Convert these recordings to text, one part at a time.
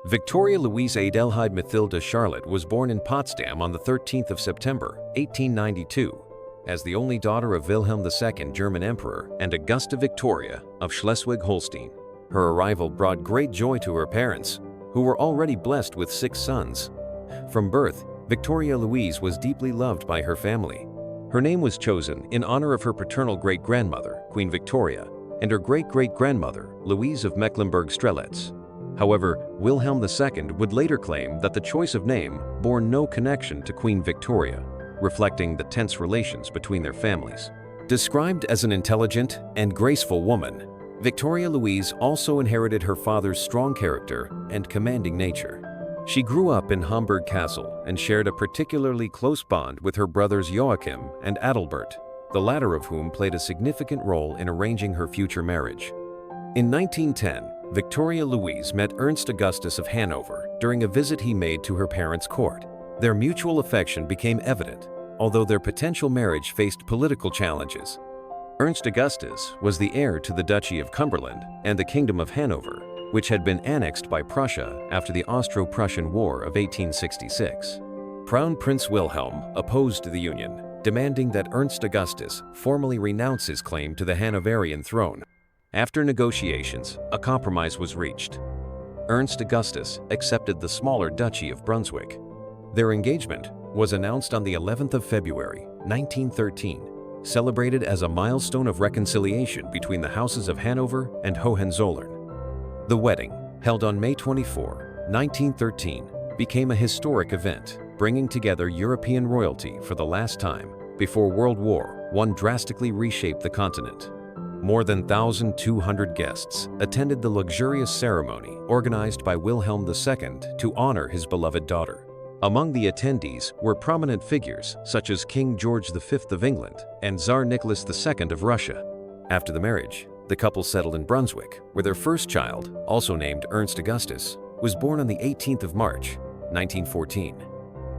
Victoria Louise Adelheid Mathilda Charlotte was born in Potsdam on the 13th of September, 1892, as the only daughter of Wilhelm II, German Emperor, and Augusta Victoria of Schleswig-Holstein. Her arrival brought great joy to her parents, who were already blessed with 6 sons. From birth, Victoria Louise was deeply loved by her family. Her name was chosen in honor of her paternal great-grandmother, Queen Victoria, and her great-great-grandmother, Louise of Mecklenburg-Strelitz. However, Wilhelm II would later claim that the choice of name bore no connection to Queen Victoria, reflecting the tense relations between their families. Described as an intelligent and graceful woman, Victoria Louise also inherited her father's strong character and commanding nature. She grew up in Homburg Castle and shared a particularly close bond with her brothers Joachim and Adalbert, the latter of whom played a significant role in arranging her future marriage. In 1910, Victoria Louise met Ernst Augustus of Hanover during a visit he made to her parents' court. Their mutual affection became evident, although their potential marriage faced political challenges. Ernst Augustus was the heir to the Duchy of Cumberland and the Kingdom of Hanover, which had been annexed by Prussia after the Austro-Prussian War of 1866. Crown Prince Wilhelm opposed the union, demanding that Ernst Augustus formally renounce his claim to the Hanoverian throne. After negotiations, a compromise was reached. Ernst Augustus accepted the smaller Duchy of Brunswick. Their engagement was announced on the 11th of February, 1913, celebrated as a milestone of reconciliation between the houses of Hanover and Hohenzollern. The wedding, held on May 24, 1913, became a historic event, bringing together European royalty for the last time before World War I drastically reshaped the continent. More than 1,200 guests attended the luxurious ceremony organized by Wilhelm II to honor his beloved daughter. Among the attendees were prominent figures such as King George V of England and Tsar Nicholas II of Russia. After the marriage, the couple settled in Brunswick, where their first child, also named Ernst Augustus, was born on the 18th of March, 1914.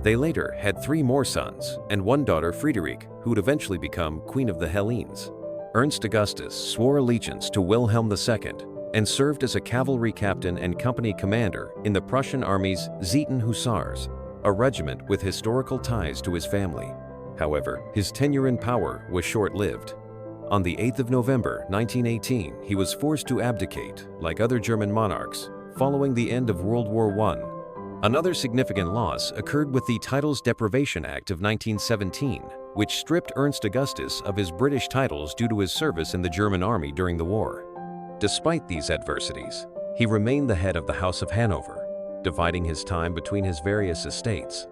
They later had 3 more sons and 1 daughter, Friederike, who would eventually become Queen of the Hellenes. Ernst Augustus swore allegiance to Wilhelm II and served as a cavalry captain and company commander in the Prussian Army's Zieten Hussars, a regiment with historical ties to his family. However, his tenure in power was short-lived. On the 8th of November, 1918, he was forced to abdicate, like other German monarchs, following the end of World War I. Another significant loss occurred with the Titles Deprivation Act of 1917, which stripped Ernst Augustus of his British titles due to his service in the German army during the war. Despite these adversities, he remained the head of the House of Hanover, dividing his time between his various estates.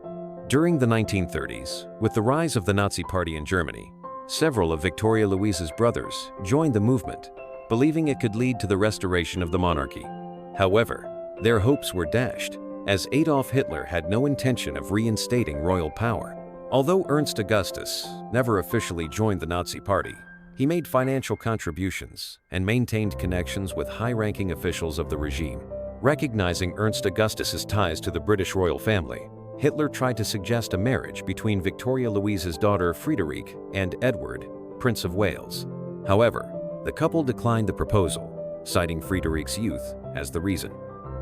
During the 1930s, with the rise of the Nazi Party in Germany, several of Victoria Louise's brothers joined the movement, believing it could lead to the restoration of the monarchy. However, their hopes were dashed, as Adolf Hitler had no intention of reinstating royal power. Although Ernst Augustus never officially joined the Nazi Party, he made financial contributions and maintained connections with high-ranking officials of the regime. Recognizing Ernst Augustus's ties to the British royal family, Hitler tried to suggest a marriage between Victoria Louise's daughter Friederike and Edward, Prince of Wales. However, the couple declined the proposal, citing Friederike's youth as the reason.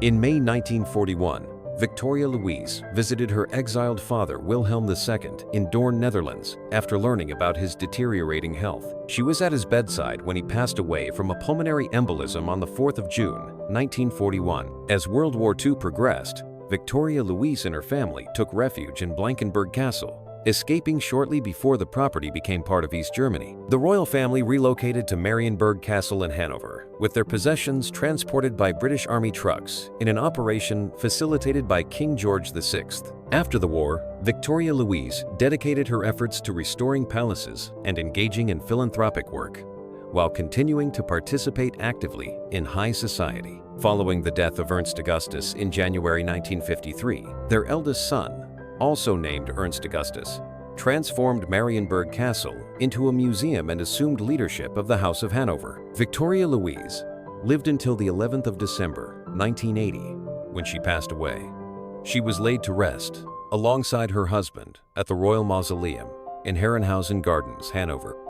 In May 1941, Victoria Louise visited her exiled father Wilhelm II in Doorn, Netherlands, after learning about his deteriorating health. She was at his bedside when he passed away from a pulmonary embolism on the 4th of June, 1941. As World War II progressed, Victoria Louise and her family took refuge in Blankenberg Castle, escaping shortly before the property became part of East Germany. The royal family relocated to Marienburg Castle in Hanover, with their possessions transported by British Army trucks in an operation facilitated by King George VI. After the war, Victoria Louise dedicated her efforts to restoring palaces and engaging in philanthropic work, while continuing to participate actively in high society. Following the death of Ernst Augustus in January 1953, their eldest son, also named Ernst Augustus, transformed Marienburg Castle into a museum and assumed leadership of the House of Hanover. Victoria Louise lived until the 11th of December, 1980, when she passed away. She was laid to rest alongside her husband at the Royal Mausoleum in Herrenhausen Gardens, Hanover.